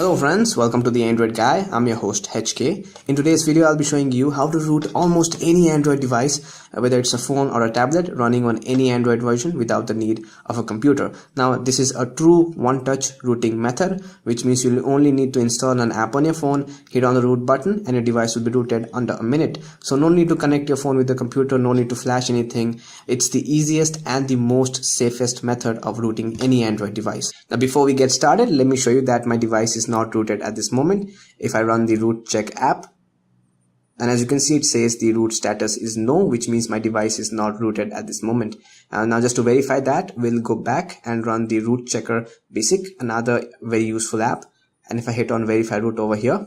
Hello friends, welcome to the Android Guy. I'm your host HK. In today's video, I'll be showing you how to root almost any Android device, whether it's a phone or a tablet, running on any Android version without the need of a computer. Now, this is a true one-touch rooting method, which means you'll only need to install an app on your phone, hit on the root button, and your device will be rooted under a minute. So no need to connect your phone with the computer, no need to flash anything. It's the easiest and the most safest method of rooting any Android device. Now, before we get started, let me show you that my device is not rooted at this moment. If I run the root check app, and as you can see, it says the root status is no, which means my device is not rooted at this moment. Now just to verify that, we'll go back and run the root checker basic, another very useful app. And if I hit on verify root over here,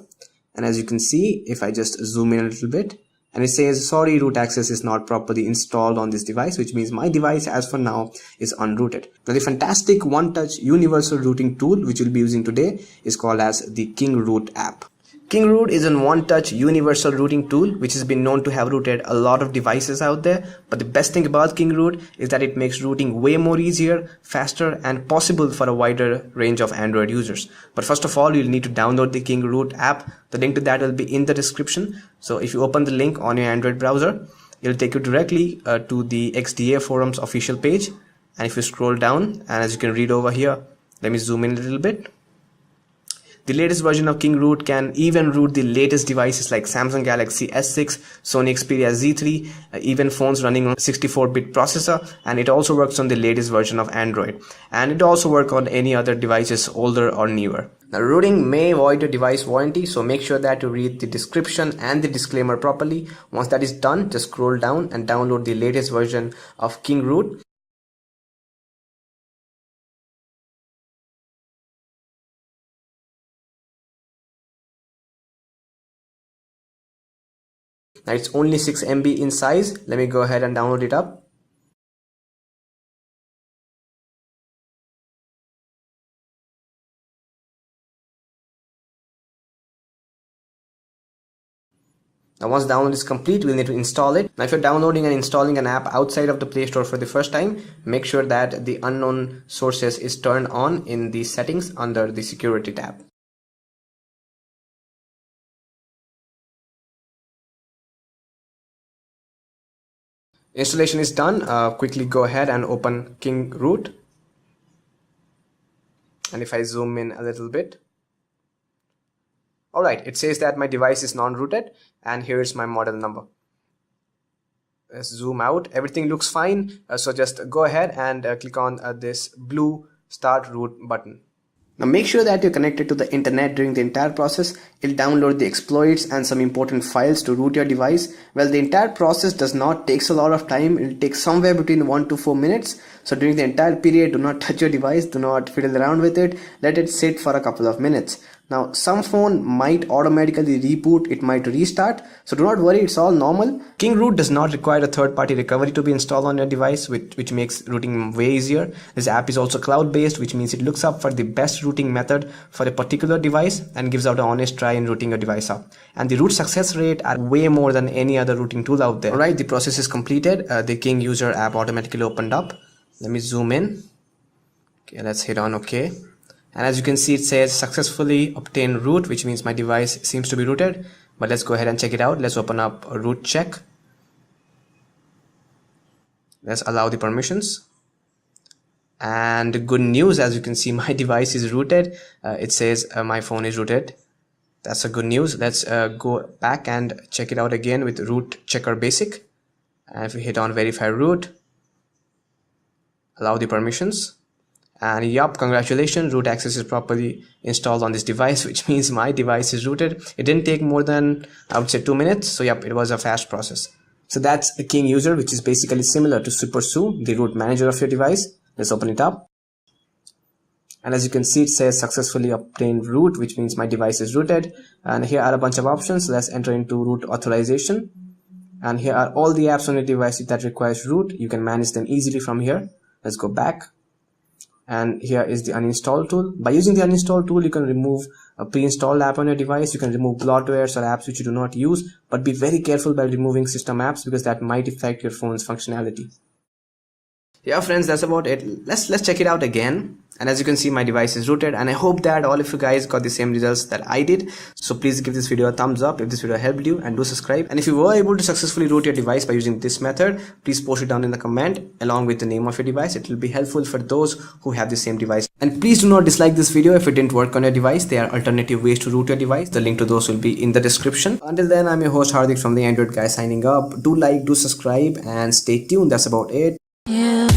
and as you can see, if I just zoom in a little bit, and it says sorry, root access is not properly installed on this device, which means my device as for now is unrooted. Now the fantastic one-touch universal rooting tool which we'll be using today is called as the KingRoot app. KingRoot is a one-touch universal rooting tool which has been known to have rooted a lot of devices out there, but the best thing about KingRoot is that it makes rooting way more easier, faster, and possible for a wider range of Android users. But first of all, you'll need to download the KingRoot app. The link to that will be in the description. So if you open the link on your Android browser, it'll take you directly to the XDA forums official page. And if you scroll down, and as you can read over here, let me zoom in a little bit. The latest version of KingRoot can even root the latest devices like Samsung Galaxy S6, Sony Xperia Z3, even phones running on 64-bit processor, and it also works on the latest version of Android. And it also works on any other devices older or newer. Now, rooting may void your device warranty, so make sure that you read the description and the disclaimer properly. Once that is done, just scroll down and download the latest version of KingRoot. Now it's only 6 MB in size. Let me go ahead and download it up. Now once download is complete, we'll need to install it. Now if you're downloading and installing an app outside of the Play Store for the first time, make sure that the unknown sources is turned on in the settings under the security tab. Installation is done. Quickly go ahead and open KingRoot. And if I zoom in a little bit, alright, it says that my device is non-rooted, and here's my model number. Let's zoom out. Everything looks fine, so just go ahead and click on this blue start root button. Now make sure that you're connected to the internet during the entire process. It'll download the exploits and some important files to root your device. Well, the entire process does not take a lot of time. It'll take somewhere between 1 to 4 minutes. So during the entire period, do not touch your device, do not fiddle around with it. Let it sit for a couple of minutes. Now some phone might automatically reboot, it might restart, so do not worry, it's all normal. KingRoot does not require a third-party recovery to be installed on your device, which makes rooting way easier. This app is also cloud-based, which means it looks up for the best rooting method for a particular device and gives out an honest try in rooting your device up. And the root success rate are way more than any other rooting tool out there. Alright, the process is completed. The King user app automatically opened up. Let me zoom in. Okay, let's hit on OK. And as you can see, it says successfully obtain root, which means my device seems to be rooted. But let's go ahead and check it out. Let's open up a root check. Let's allow the permissions. And good news, as you can see, my device is rooted. It says my phone is rooted. That's a good news. Let's go back and check it out again with root checker basic. And if we hit on verify root, allow the permissions. And yup, congratulations, root access is properly installed on this device, which means my device is rooted. It didn't take more than, I would say, 2 minutes. So yup, it was a fast process. So that's a King user, which is basically similar to SuperSU, the root manager of your device. Let's open it up. And as you can see, it says successfully obtained root, which means my device is rooted. And here are a bunch of options. Let's enter into root authorization. And here are all the apps on your device that requires root. You can manage them easily from here. Let's go back. And here is the uninstall tool. By using the uninstall tool, you can remove a pre-installed app on your device. You can remove bloatwares or apps which you do not use, but be very careful by removing system apps because that might affect your phone's functionality. Yeah friends, that's about it. Let's check it out again. and as you can see, my device is rooted, and I hope that all of you guys got the same results that I did. So please give this video a thumbs up if this video helped you, and do subscribe. And if you were able to successfully root your device by using this method, please post it down in the comment along with the name of your device. It will be helpful for those who have the same device. And please do not dislike this video if it didn't work on your device. There are alternative ways to root your device. The link to those will be in the description. Until then, I'm your host Hardik from the Android Guy signing up. Do like, do subscribe, and stay tuned. That's about it. Yeah.